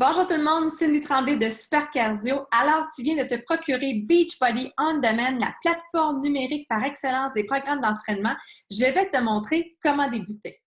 Bonjour tout le monde, Cindy Tremblay de Super Cardio. Alors, tu viens de te procurer Beachbody On Demand, la plateforme numérique par excellence des programmes d'entraînement. Je vais te montrer comment débuter.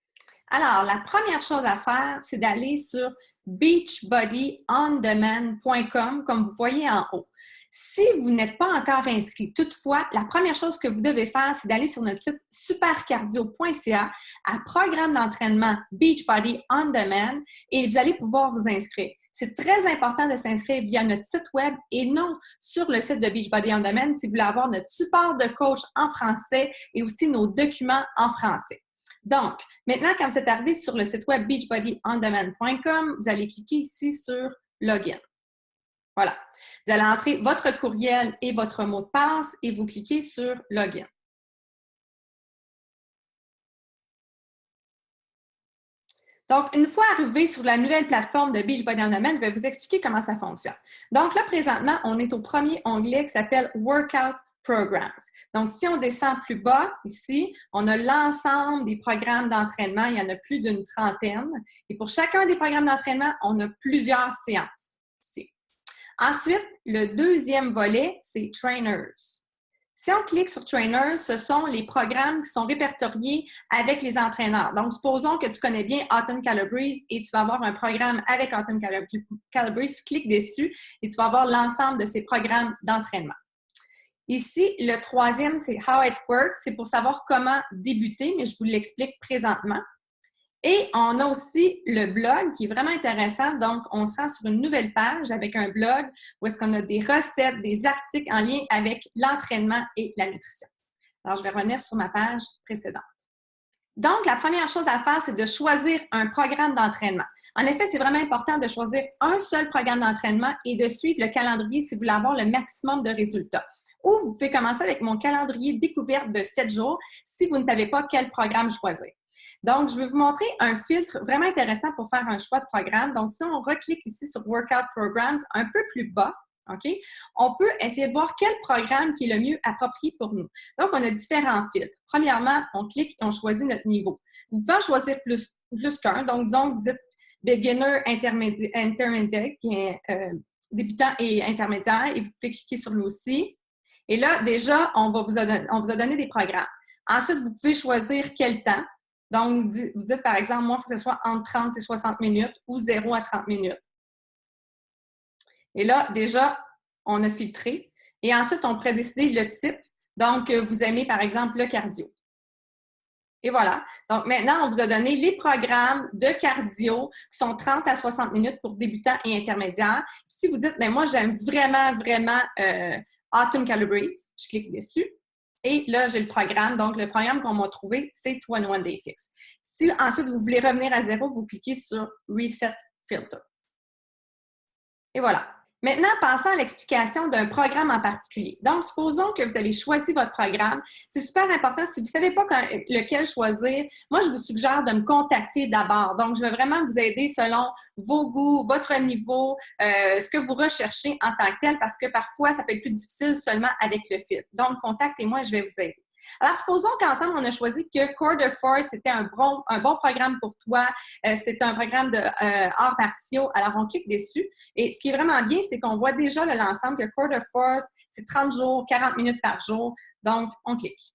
Alors, la première chose à faire, c'est d'aller sur beachbodyondemand.com, comme vous voyez en haut. Si vous n'êtes pas encore inscrit, toutefois, la première chose que vous devez faire, c'est d'aller sur notre site supercardio.ca à programme d'entraînement Beachbody On Demand et vous allez pouvoir vous inscrire. C'est très important de s'inscrire via notre site web et non sur le site de Beachbody On Demand si vous voulez avoir notre support de coach en français et aussi nos documents en français. Donc, maintenant, quand vous êtes arrivé sur le site web beachbodyondemand.com, vous allez cliquer ici sur Login. Voilà. Vous allez entrer votre courriel et votre mot de passe et vous cliquez sur Login. Donc, une fois arrivé sur la nouvelle plateforme de Beachbody On Demand, je vais vous expliquer comment ça fonctionne. Donc là, présentement, on est au premier onglet qui s'appelle Workout Programs. Donc, si on descend plus bas, ici, on a l'ensemble des programmes d'entraînement. Il y en a plus d'une trentaine. Et pour chacun des programmes d'entraînement, on a plusieurs séances ici. Ensuite, le deuxième volet, c'est Trainers. Si on clique sur Trainers, ce sont les programmes qui sont répertoriés avec les entraîneurs. Donc, supposons que tu connais bien Autumn Calabrese et tu vas avoir un programme avec Autumn Calabrese. Tu cliques dessus et tu vas avoir l'ensemble de ces programmes d'entraînement. Ici, le troisième, c'est How It Works. C'est pour savoir comment débuter, mais je vous l'explique présentement. Et on a aussi le blog qui est vraiment intéressant. Donc, on se rend sur une nouvelle page avec un blog où est-ce qu'on a des recettes, des articles en lien avec l'entraînement et la nutrition. Alors, je vais revenir sur ma page précédente. Donc, la première chose à faire, c'est de choisir un programme d'entraînement. En effet, c'est vraiment important de choisir un seul programme d'entraînement et de suivre le calendrier si vous voulez avoir le maximum de résultats. Ou vous pouvez commencer avec mon calendrier découverte de 7 jours si vous ne savez pas quel programme choisir. Donc, je vais vous montrer un filtre vraiment intéressant pour faire un choix de programme. Donc, si on reclique ici sur Workout Programs un peu plus bas, OK, on peut essayer de voir quel programme qui est le mieux approprié pour nous. Donc, on a différents filtres. Premièrement, on clique et on choisit notre niveau. Vous pouvez en choisir plus qu'un. Donc, disons que vous dites Beginner, intermédiaire, qui est débutant et intermédiaire, et vous pouvez cliquer sur lui aussi. Et là, déjà, on vous a donné des programmes. Ensuite, vous pouvez choisir quel temps. Donc, vous dites, par exemple, moi, il faut que ce soit entre 30 et 60 minutes ou 0 à 30 minutes. Et là, déjà, on a filtré. Et ensuite, on pourrait décider le type. Donc, vous aimez, par exemple, le cardio. Et voilà. Donc, maintenant, on vous a donné les programmes de cardio qui sont 30 à 60 minutes pour débutants et intermédiaires. Si vous dites, bien, moi, j'aime vraiment Autumn Calabrese, je clique dessus. Et là, j'ai le programme. Donc, le programme qu'on m'a trouvé, c'est 21 Day Fix. Si ensuite, vous voulez revenir à 0, vous cliquez sur Reset Filter. Et voilà. Maintenant, passons à l'explication d'un programme en particulier. Donc, supposons que vous avez choisi votre programme. C'est super important. Si vous ne savez pas lequel choisir, moi, je vous suggère de me contacter d'abord. Donc, je vais vraiment vous aider selon vos goûts, votre niveau, ce que vous recherchez en tant que tel, parce que parfois, ça peut être plus difficile seulement avec le fit. Donc, contactez-moi et je vais vous aider. Alors, supposons qu'ensemble, on a choisi que Core de Force, c'était un bon programme pour toi. C'est un programme de arts martiaux. Alors, on clique dessus. Et ce qui est vraiment bien, c'est qu'on voit déjà l'ensemble que Core de Force, c'est 30 jours, 40 minutes par jour. Donc, on clique.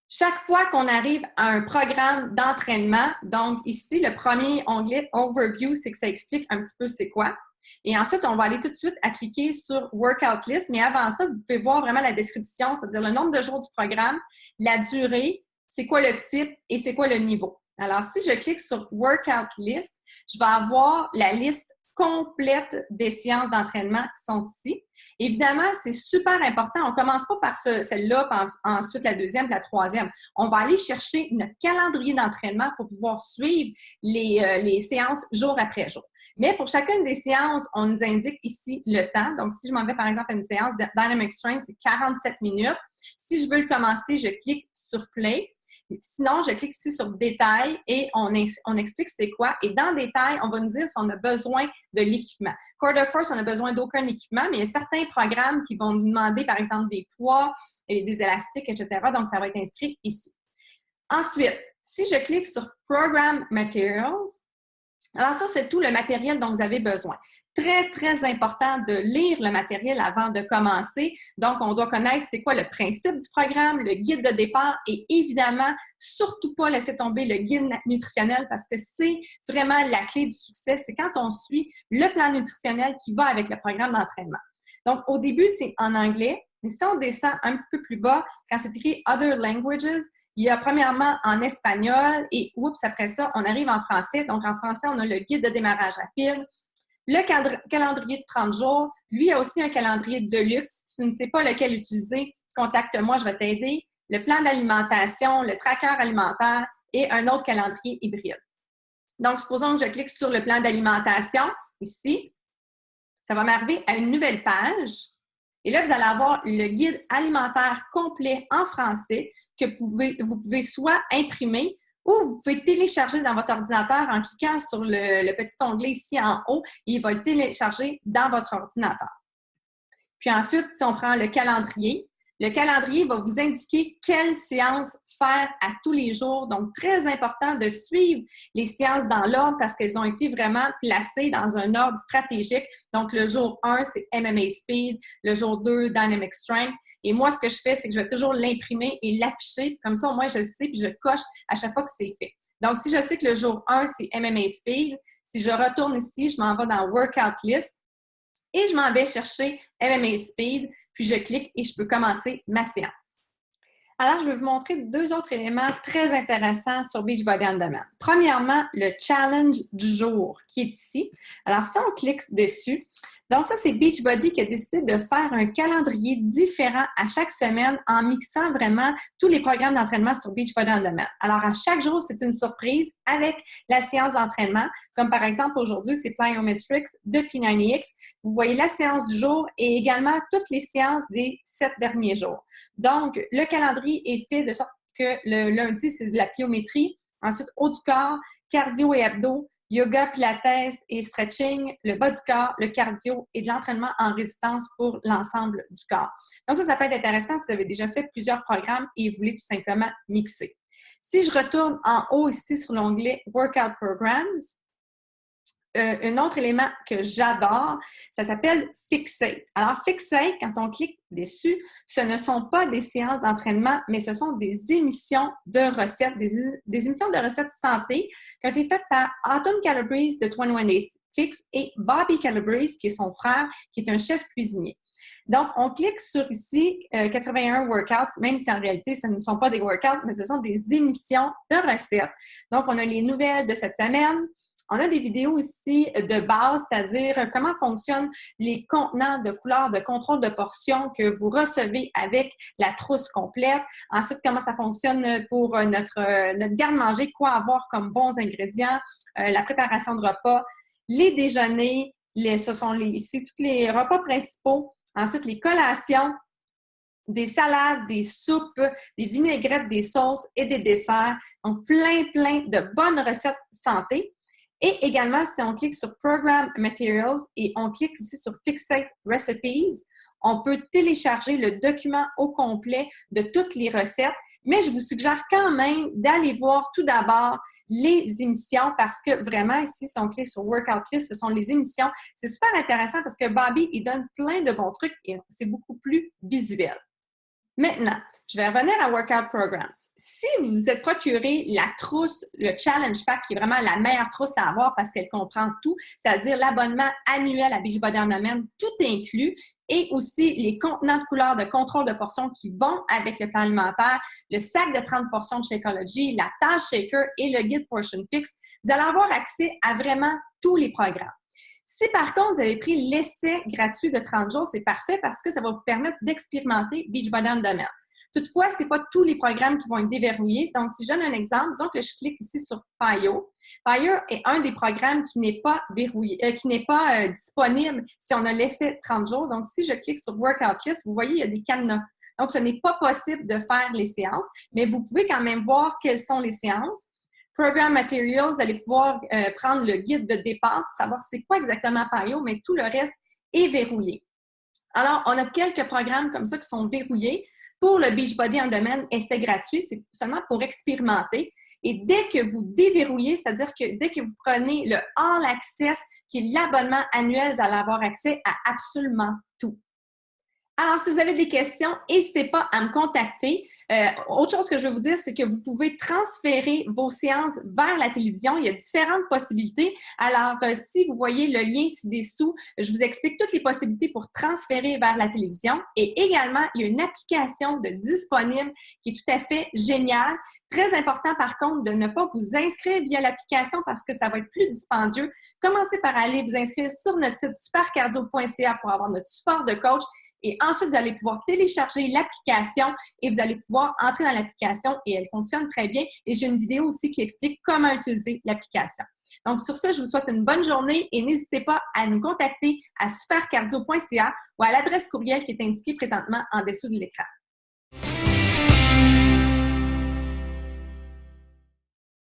Chaque fois qu'on arrive à un programme d'entraînement, donc ici, le premier onglet Overview, c'est que ça explique un petit peu c'est quoi. Et ensuite, on va aller tout de suite à cliquer sur Workout List. Mais avant ça, vous pouvez voir vraiment la description, c'est-à-dire le nombre de jours du programme, la durée, c'est quoi le type et c'est quoi le niveau. Alors, si je clique sur Workout List, je vais avoir la liste complète des séances d'entraînement qui sont ici. Évidemment, c'est super important. On ne commence pas par celle-là, ensuite la deuxième, la troisième. On va aller chercher notre calendrier d'entraînement pour pouvoir suivre les séances jour après jour. Mais pour chacune des séances, on nous indique ici le temps. Donc, si je m'en vais par exemple à une séance de Dynamic Strength, c'est 47 minutes. Si je veux le commencer, je clique sur Play. Sinon, je clique ici sur Détails et on explique c'est quoi. Et dans Détails, on va nous dire si on a besoin de l'équipement. Core de Force, on n'a besoin d'aucun équipement, mais il y a certains programmes qui vont nous demander, par exemple, des poids et des élastiques, etc. Donc, ça va être inscrit ici. Ensuite, si je clique sur Program Materials, Alors ça, c'est tout le matériel dont vous avez besoin. Très, très important de lire le matériel avant de commencer. Donc, on doit connaître c'est quoi le principe du programme, le guide de départ et évidemment, surtout pas laisser tomber le guide nutritionnel parce que c'est vraiment la clé du succès. C'est quand on suit le plan nutritionnel qui va avec le programme d'entraînement. Donc, au début, c'est en anglais, mais si on descend un petit peu plus bas, quand c'est écrit « Other languages », il y a premièrement en espagnol et après ça, on arrive en français. Donc, en français, on a le guide de démarrage rapide, le calendrier de 30 jours. Lui, il y a aussi un calendrier de luxe. Si tu ne sais pas lequel utiliser, contacte-moi, je vais t'aider. Le plan d'alimentation, le tracker alimentaire et un autre calendrier hybride. Donc, supposons que je clique sur le plan d'alimentation ici. Ça va m'arriver à une nouvelle page. Et là, vous allez avoir le guide alimentaire complet en français que vous pouvez soit imprimer ou vous pouvez télécharger dans votre ordinateur en cliquant sur le petit onglet ici en haut et il va le télécharger dans votre ordinateur. Puis ensuite, si on prend le calendrier va vous indiquer quelle séance faire à tous les jours. Donc, très important de suivre les séances dans l'ordre parce qu'elles ont été vraiment placées dans un ordre stratégique. Donc, le jour 1, c'est MMA Speed. Le jour 2, Dynamic Strength. Et moi, ce que je fais, c'est que je vais toujours l'imprimer et l'afficher. Comme ça, au moins, je le sais puis je coche à chaque fois que c'est fait. Donc, si je sais que le jour 1, c'est MMA Speed, si je retourne ici, je m'en vais dans Workout List. Et je m'en vais chercher MMA Speed, puis je clique et je peux commencer ma séance. Alors, je vais vous montrer deux autres éléments très intéressants sur Beachbody On Demand. Premièrement, le challenge du jour qui est ici. Alors, si on clique dessus, donc ça, c'est Beachbody qui a décidé de faire un calendrier différent à chaque semaine en mixant vraiment tous les programmes d'entraînement sur Beachbody On Demand. Alors, à chaque jour, c'est une surprise avec la séance d'entraînement. Comme par exemple, aujourd'hui, c'est Plyometrics de P90X. Vous voyez la séance du jour et également toutes les séances des 7 derniers jours. Donc, le calendrier est fait de sorte que le lundi, c'est de la pliométrie. Ensuite, haut du corps, cardio et abdos, yoga, pilates et stretching, le bas du corps, le cardio et de l'entraînement en résistance pour l'ensemble du corps. Donc, ça peut être intéressant si vous avez déjà fait plusieurs programmes et vous voulez tout simplement mixer. Si je retourne en haut ici sur l'onglet Workout Programs, un autre élément que j'adore, ça s'appelle Fixate. Alors, Fixate, quand on clique dessus, ce ne sont pas des séances d'entraînement, mais ce sont des émissions de recettes, des émissions de recettes santé qui ont été faites par Autumn Calabrese de 21 Days Fix et Bobby Calabrese, qui est son frère, qui est un chef cuisinier. Donc, on clique sur ici 81 workouts, même si en réalité, ce ne sont pas des workouts, mais ce sont des émissions de recettes. Donc, on a les nouvelles de cette semaine. On a des vidéos ici de base, c'est-à-dire comment fonctionnent les contenants de couleurs de contrôle de portions que vous recevez avec la trousse complète. Ensuite, comment ça fonctionne pour notre garde-manger, quoi avoir comme bons ingrédients, la préparation de repas, les déjeuners, ce sont ici tous les repas principaux. Ensuite, les collations, des salades, des soupes, des vinaigrettes, des sauces et des desserts. Donc, plein de bonnes recettes santé. Et également, si on clique sur Program Materials et on clique ici sur Fixate Recipes, on peut télécharger le document au complet de toutes les recettes, mais je vous suggère quand même d'aller voir tout d'abord les émissions parce que vraiment, ici, si on clique sur Workout List, ce sont les émissions. C'est super intéressant parce que Bobby, il donne plein de bons trucs et c'est beaucoup plus visuel. Maintenant, je vais revenir à Workout Programs. Si vous vous êtes procuré la trousse, le Challenge Pack, qui est vraiment la meilleure trousse à avoir parce qu'elle comprend tout, c'est-à-dire l'abonnement annuel à Beachbody On Demand, tout inclus, et aussi les contenants de couleurs de contrôle de portions qui vont avec le plan alimentaire, le sac de 30 portions de Shakeology, la tâche shaker et le guide Portion Fix, vous allez avoir accès à vraiment tous les programmes. Si par contre, vous avez pris l'essai gratuit de 30 jours, c'est parfait parce que ça va vous permettre d'expérimenter Beachbody On Demand. Toutefois, ce n'est pas tous les programmes qui vont être déverrouillés. Donc, si je donne un exemple, disons que je clique ici sur PYO. PYO est un des programmes qui n'est pas verrouillé, qui n'est pas disponible si on a l'essai 30 jours. Donc, si je clique sur Workout List, vous voyez, il y a des cadenas. Donc, ce n'est pas possible de faire les séances, mais vous pouvez quand même voir quelles sont les séances. Program Materials, vous allez pouvoir prendre le guide de départ pour savoir c'est quoi exactement PYO, mais tout le reste est verrouillé. Alors, on a quelques programmes comme ça qui sont verrouillés. Pour le Beachbody On Demand, essai gratuit, c'est seulement pour expérimenter. Et dès que vous déverrouillez, c'est-à-dire que dès que vous prenez le All Access, qui est l'abonnement annuel, vous allez avoir accès à absolument tout. Alors, si vous avez des questions, n'hésitez pas à me contacter. Autre chose que je veux vous dire, c'est que vous pouvez transférer vos séances vers la télévision. Il y a différentes possibilités. Alors, si vous voyez le lien ci-dessous, je vous explique toutes les possibilités pour transférer vers la télévision. Et également, il y a une application disponible qui est tout à fait géniale. Très important, par contre, de ne pas vous inscrire via l'application parce que ça va être plus dispendieux. Commencez par aller vous inscrire sur notre site supercardio.ca pour avoir notre support de coach. Et ensuite, vous allez pouvoir télécharger l'application et vous allez pouvoir entrer dans l'application et elle fonctionne très bien. Et j'ai une vidéo aussi qui explique comment utiliser l'application. Donc, sur ce, je vous souhaite une bonne journée et n'hésitez pas à nous contacter à supercardio.ca ou à l'adresse courriel qui est indiquée présentement en dessous de l'écran.